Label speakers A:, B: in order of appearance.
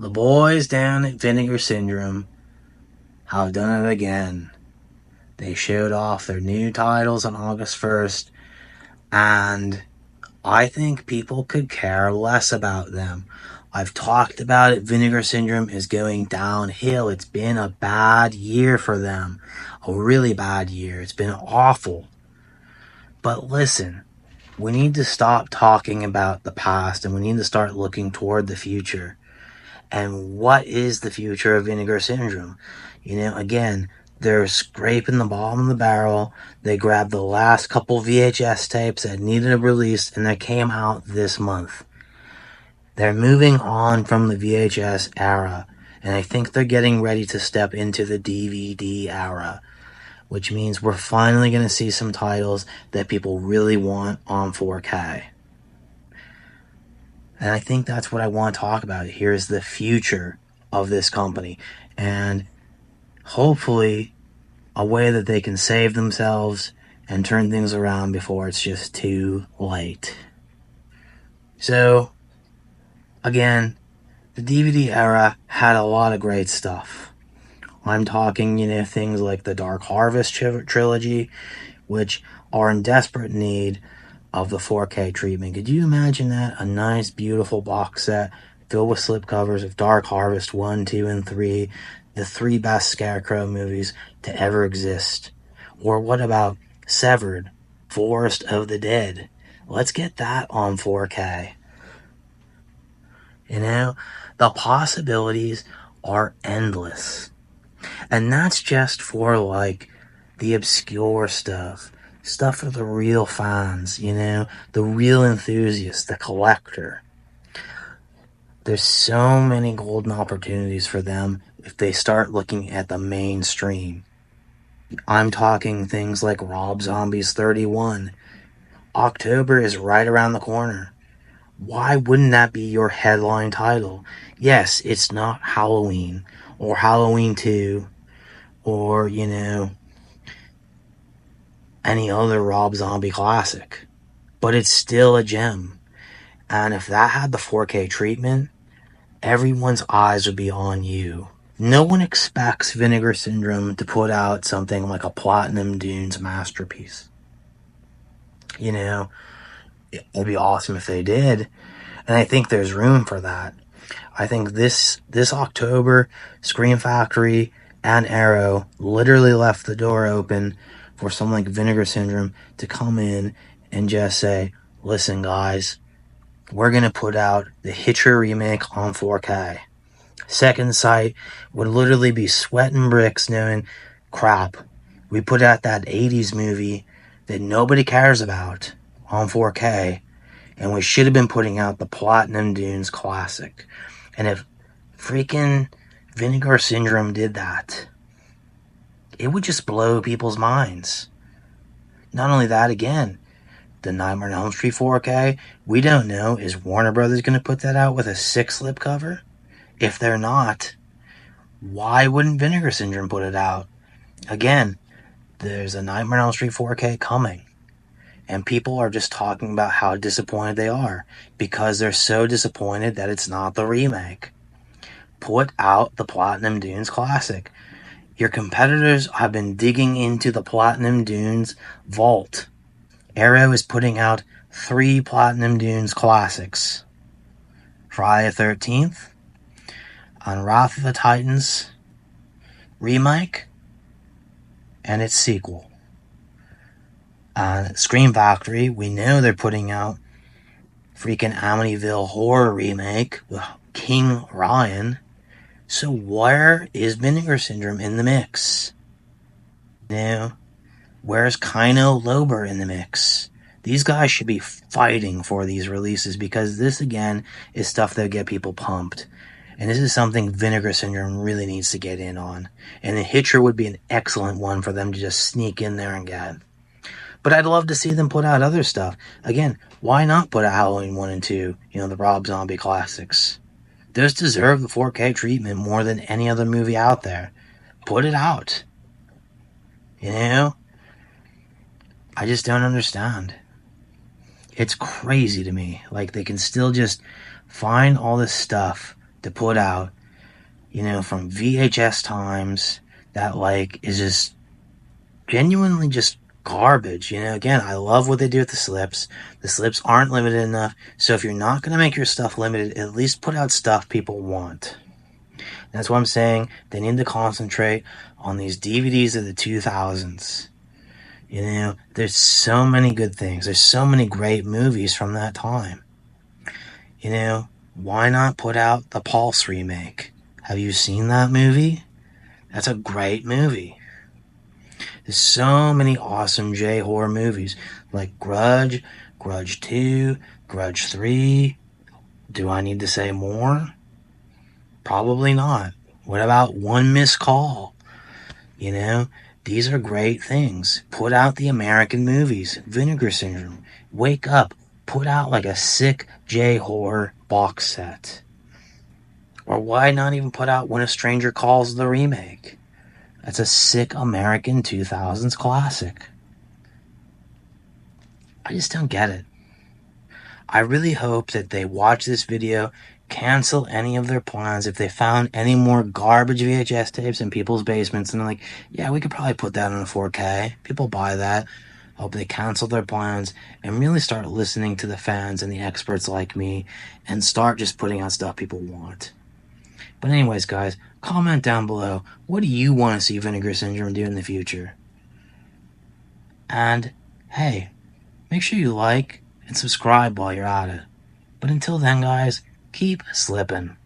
A: The boys down at Vinegar Syndrome have done it again. They showed off their new titles on August 1st, and I think people could care less about them. I've talked about it. Vinegar Syndrome is going downhill. It's been a bad year for them. A really bad year. It's been awful. But listen, we need to stop talking about the past and we need to start looking toward the future. And what is the future of Vinegar Syndrome? Again, they're scraping the bottom of the barrel. They grabbed the last couple VHS tapes that needed a release and they came out this month. They're moving on from the VHS era, and I think they're getting ready to step into the DVD era, which means we're finally going to see some titles that people really want on 4K. And I think that's what I want to talk about. Here's the future of this company. And hopefully a way that they can save themselves and turn things around before it's just too late. So, again, the DVD era had a lot of great stuff. I'm talking, things like the Dark Harvest trilogy, which are in desperate need of the 4K treatment. Could you imagine that? A nice, beautiful box set filled with slipcovers of Dark Harvest 1, 2, and 3, the 3 best Scarecrow movies to ever exist. Or what about Severed, Forest of the Dead? Let's get that on 4K. The possibilities are endless. And that's just for, the obscure stuff for the real fans, the real enthusiast, the collector. There's so many golden opportunities for them if they start looking at the mainstream. I'm talking things like Rob Zombie's 31. October is right around the corner. Why wouldn't that be your headline title? Yes, it's not Halloween or Halloween 2 or, any other Rob Zombie classic. But it's still a gem. And if that had the 4K treatment, everyone's eyes would be on you. No one expects Vinegar Syndrome to put out something like a Platinum Dunes masterpiece. It'd be awesome if they did. And I think there's room for that. I think this October, Scream Factory and Arrow literally left the door open for someone like Vinegar Syndrome to come in and just say, listen guys, we're going to put out the Hitcher remake on 4K. Second Sight would literally be sweating bricks knowing, crap, we put out that 80s movie that nobody cares about on 4K, and we should have been putting out the Platinum Dunes classic. And if freaking Vinegar Syndrome did that, it would just blow people's minds. Not only that, again, the Nightmare on Elm Street 4K, we don't know, is Warner Brothers going to put that out with a 6 slipcover? If they're not, why wouldn't Vinegar Syndrome put it out? Again, there's a Nightmare on Elm Street 4K coming. And people are just talking about how disappointed they are because they're so disappointed that it's not the remake. Put out the Platinum Dunes classic. Your competitors have been digging into the Platinum Dunes vault. Arrow is putting out 3 Platinum Dunes classics. Friday the 13th, on Wrath of the Titans remake, and its sequel. Scream Factory, we know they're putting out freaking Amityville Horror remake with King Ryan. So where is Vinegar Syndrome in the mix? Where's Kino Lober in the mix? These guys should be fighting for these releases because this, again, is stuff that get people pumped. And this is something Vinegar Syndrome really needs to get in on. And the Hitcher would be an excellent one for them to just sneak in there and get. But I'd love to see them put out other stuff. Again, why not put out Halloween 1 and 2, the Rob Zombie classics? Those deserve the 4K treatment more than any other movie out there. Put it out. I just don't understand. It's crazy to me. They can still just find all this stuff to put out, from VHS times that, is just genuinely just garbage. Again, I love what they do with the slips. The slips aren't limited enough, so if you're not going to make your stuff limited, at least put out stuff people want. That's what I'm saying. They need to concentrate on these DVDs of the 2000s. There's so many good things. There's so many great movies from that time. Why not put out the Pulse remake? Have you seen that movie? That's a great movie. There's so many awesome J-horror movies, like Grudge, Grudge 2, Grudge 3. Do I need to say more? Probably not. What about One Missed Call? These are great things. Put out the American movies. Vinegar Syndrome. Wake Up. Put out a sick J-horror box set. Or why not even put out When a Stranger Calls the remake? That's a sick American 2000s classic. I just don't get it. I really hope that they watch this video, cancel any of their plans. If they found any more garbage VHS tapes in people's basements and they're like, yeah, we could probably put that on a 4K. People buy that. I hope they cancel their plans and really start listening to the fans and the experts like me and start just putting out stuff people want. But anyways, guys, comment down below. What do you want to see Vinegar Syndrome do in the future? And, hey, make sure you like and subscribe while you're at it. But until then, guys, keep slipping.